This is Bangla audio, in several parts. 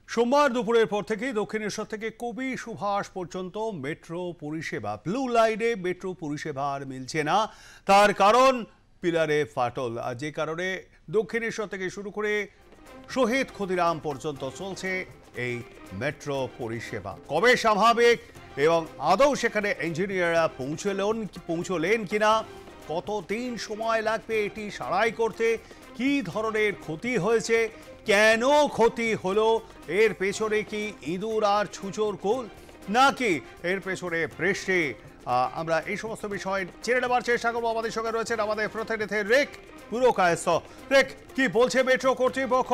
সোমবার দুপুরের পর থেকেই দক্ষিণেশ্বর থেকে কবি সুভাষ পর্যন্ত মেট্রো পরিষেবা ব্লু লাইনে মেট্রো পরিষেবা আর মিলছে না। তার কারণ পিলারে ফাটল, আর যে কারণে দক্ষিণেশ্বর থেকে শুরু করে শহীদ ক্ষুদিরাম পর্যন্ত চলছে এই মেট্রো পরিষেবা। কবে স্বাভাবিক এবং আদৌ সেখানে ইঞ্জিনিয়াররা পৌঁছলেন কিনা, কতদিন সময় লাগবে এটি সারাই করতে, কি ধরনের ক্ষতি হয়েছে, কেন ক্ষতি হলো, এর পেছনে কি ইঁদুর আর ছুঁচোর কোল, নাকি এর পেছনে বৃষ্টি, আমরা এই সমস্ত বিষয় জেনে নেবার চেষ্টা করবো। আমাদের সঙ্গে রয়েছেন আমাদের প্রতিনিধি রেক পুরকায়স্থ। রেক, কি বলছে মেট্রো কর্তৃপক্ষ?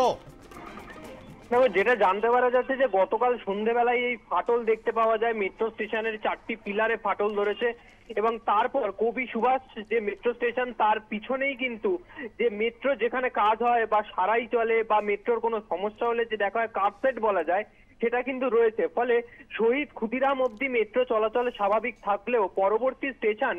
যেটা জানতে পারা যাচ্ছে যে গতকাল সন্ধ্যেবেলায় এই ফাটল দেখতে পাওয়া যায়, মেট্রো স্টেশনের 4টি পিলারে ফাটল ধরেছে এবং তারপর কবি সুভাষ যে মেট্রো স্টেশন তার পিছনেই কিন্তু যে মেট্রো যেখানে কাজ হয় বা সারাই চলে বা মেট্রোর কোনো সমস্যা হলে যে দেখা হয় কার্পেট বলা যায়, সেটা কিন্তু রয়েছে। ফলে শহীদ ক্ষুদিরাম অব্দি মেট্রো চলাচল স্বাভাবিক থাকলেও পরবর্তী স্টেশন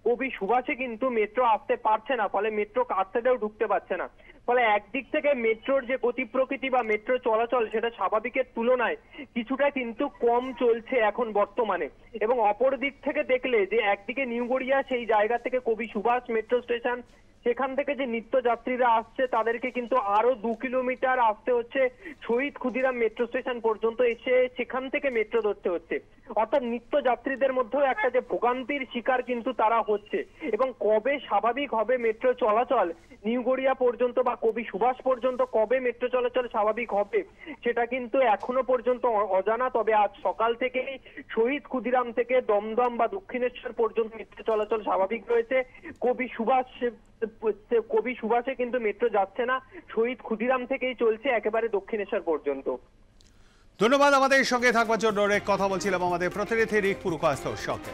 কবি সুভাষে কিন্তু মেট্রো আসতে পারছে না, ফলে মেট্রো কার্পেটেও ঢুকতে পারছে না। ফলে একদিক থেকে মেট্রোর যে গতি প্রকৃতি বা মেট্রো চলাচল সেটা স্বাভাবিকের তুলনায় কিছুটা কিন্তু কম চলছে এখন বর্তমানে। এবং অপর দিক থেকে দেখলে যে একদিকে নিউ গড়িয়া সেই জায়গা থেকে কবি সুভাষ মেট্রো স্টেশন, সেখান থেকে যে নিত্যযাত্রীরা আসছে তাদেরকে কিন্তু আরো 2 কিলোমিটার আসতে হচ্ছে শহীদ ক্ষুদিরাম মেট্রো স্টেশন পর্যন্ত, এসে সেখান থেকে মেট্রো ধরতে হচ্ছে। অর্থাৎ নিত্যযাত্রীদের মধ্যেও একটা যে ভোগান্তির শিকার কিন্তু তারা হচ্ছে। এবং কবে স্বাভাবিক হবে মেট্রো চলাচল নিউ গড়িয়া পর্যন্ত বা কবি সুভাষ পর্যন্ত, কবে মেট্রো চলাচল স্বাভাবিক হবে সেটা কিন্তু এখনো পর্যন্ত অজানা। তবে আজ সকাল থেকেই শহীদ ক্ষুদিরাম থেকে দমদম বা দক্ষিণেশ্বর পর্যন্ত মেট্রো চলাচল স্বাভাবিক রয়েছে। কবি সুভাষে কিন্তু মেট্রো যাচ্ছে না, শহীদ ক্ষুদিরাম থেকেই চলছে একেবারে দক্ষিণেশ্বর পর্যন্ত। ধন্যবাদ আমাদের সঙ্গে থাকবার জন্য। রেক, কথা বলছিলাম আমাদের প্রতিনিধি রিক পুরকায়স্থর সঙ্গে।